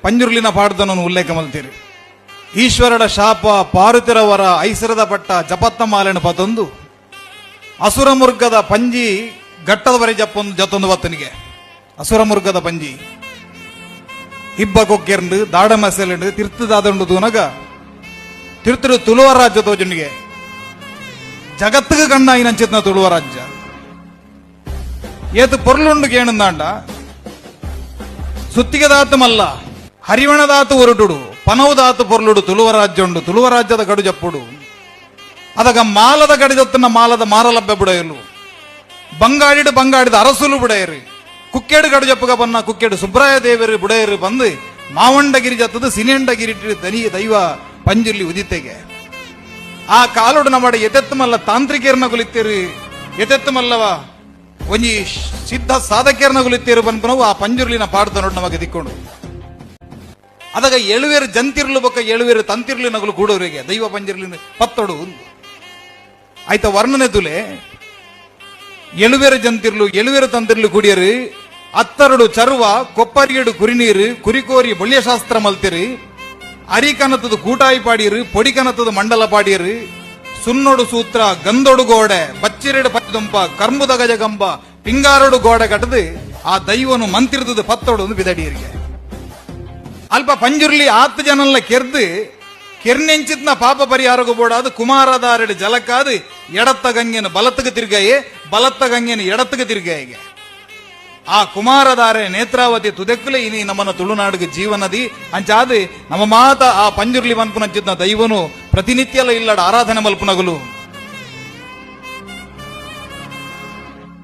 ಪಂಜುರ್ಲಿನ ಪಾಡ್ದನನ್ನು ಉಲ್ಲೇಖ ಮಲ್ತೀರಿ. ಈಶ್ವರಡ ಶಾಪ ಪಾರುತಿರವರ ಐಸರದ ಪಟ್ಟ ಜಪತ್ತ ಮಾಲೆನ ಪತೊಂದು ಅಸುರ ಮುರ್ಗದ ಪಂಜಿ ಘಟ್ಟದ ಬರೆ ಜಪ್ಪೊಂದು ಜತ್ತೊಂದು ಬತ್ತನಿಗೆ ಅಸುರ ಮುರ್ಗದ ಪಂಜಿ ಹಿಬ್ಬ ಕೊಕ್ಕೆರ್ಂಡು ದಾಡ ಮಸೆಲೆಂಡು ತಿರ್ತದಾದಂಡು ತೂನಗ ತಿರ್ತುಡು ತುಳುವ ರಾಜ್ಯ ತೋಜುನಿಗೆ ಜಗತ್ತಿಗೆ ಕಣ್ಣ ಐನಂಚಿತ್ನ ತುಳುವ ರಾಜ್ಯ ಏತು ಪೊರ್ಲುಂಡು ಕೇಣಂದಾಂಡ ಸುತ್ತಿಗೆದಾತು ಮಲ್ಲ ಹರಿವಣದಾತು ಹೊರಟುಡು ಪನವುದಾತು ಪೊರ್ಲುಡು ತುಳುವ ರಾಜ್ಯ ಉಂಡು ತುಳುವ ರಾಜ್ಯದ ಗಡು ಜಪ್ಪುಡು ಅದಗ ಮಾಲದ ಗಡಿದತ್ತನ ಮಾಲದ ಮಾರಲಬ್ಬೆ ಬುಡೆಯಲು ಬಂಗಾಡಿದ ಅರಸುಲು ಬುಡೆಯರು ಕುಕ್ಕೇಡು ಗಡು ಜಪ್ಪಗ ಬನ್ನ ಕುಕ್ಕೇಡು ಸುಬ್ರಾಯ ದೇವರು ಬುಡೆಯರು ಬಂದು ಮಾವಂಡಗಿರಿ ಜತ್ತದು ಸಿನೆಂಡಗಿರಿ ತನಿ ದೈವ ಪಂಜುರ್ಲಿ ಉದಿತೆಗೆ ಆ ಕಾಲುಡು ನಮ್ಮಡ ಎತೆತ್ತು ಮಲ್ಲ ತಾಂತ್ರಿಕೇರ್ನ ಗುಲಿತ್ತೇರು ಎತೆತ್ತು ಮಲ್ಲವ ಒಂಜಿ ಸಿದ್ಧ ಸಾಧಕೇರ್ನ ಗುಲಿತ್ತೇರು ಬಂದ್ಪನವು ಆ ಪಂಜುರ್ಲಿನ ಪಾಡ್ದ ನೋಡಿ ನಮಗೆ ದಿಕ್ಕೊಂಡು ಅದಾಗ ಎಳುವೇರು ಜಂತಿರ್ಲು ಬೊಕ್ಕ ಎಳುವೇರು ತಂತಿರ್ಲಿ ನಗಲು ಕೂಡೋರಿಗೆ ದೈವ ಪಂಜುರ್ಲಿನ ಪತ್ತೊಡು ಆಯ್ತ ವರ್ಣನೆ ತುಲೆ ಎಳುವೇರು ಜಂತಿರ್ಲು ಎಳುವೇರು ತಂತಿರ್ಲು ಕುಡಿಯರು ಅತ್ತರಡು ಚರ್ವ ಕೊಪ್ಪರಿಯಡು ಕುರಿನೀರು ಕುರಿಕೋರಿ ಬಳ್ಯಶಾಸ್ತ್ರ ಮಲ್ತಿರು ಅರಿಕನತದ ಕೂಟಾಯಿ ಪಾಡಿಯರು ಪೊಡಿಕನತದ ಮಂಡಲ ಪಾಡಿಯರು ಸುನ್ನೊಡು ಸೂತ್ರ ಗಂದೊಡು ಗೋಡೆ ಬಚ್ಚಿರೆಡು ಪಚ್ಚದುಂಪ ಕರ್ಮುದ ಗಜಗಂಬ ಪಿಂಗಾರಡು ಗೋಡೆ ಕಟ್ಟದು ಆ ದೈವನು ಮಂತಿರ್ತದ ಪತ್ತೊಡು ಬಿದಡಿಯರಿಗೆ ಅಲ್ಪ ಪಂಜುರ್ಲಿ 10 ಜನಲ್ಲ ಕೆರ್ದು ಕೆರ್ನೆಂಚಿತ್ನ ಪಾಪ ಪರಿಹಾರಗೂ ಬೋಡಾದು ಕುಮಾರದಾರೆಡು ಜಲಕ್ಕಾದು ಎಡತ್ತ ಗಂಗೆನು ಬಲತ್ತಗೆ ತಿರ್ಗಾಯೆ ಬಲತ್ತ ಗಂಗೆನು ಎಡತ್ತಗೆ ತಿರ್ಗಾಯಿಗೆ ಆ ಕುಮಾರಧಾರೆ ನೇತ್ರಾವತಿ ತುದೆಕ್ಕಲೆ ಇನಿ ನಮ್ಮನ ತುಳುನಾಡಿಗೆ ಜೀವನದಿ ಅಂಚಾದು ನಮ್ಮ ಮಾತ ಆ ಪಂಜುರ್ಲಿ ಮನ್ಪುನಂಚಿತ್ನ ದೈವನು ಪ್ರತಿನಿತ್ಯಲ ಇಲ್ಲಡ ಆರಾಧನೆ ಮಲ್ಪುನಗಲು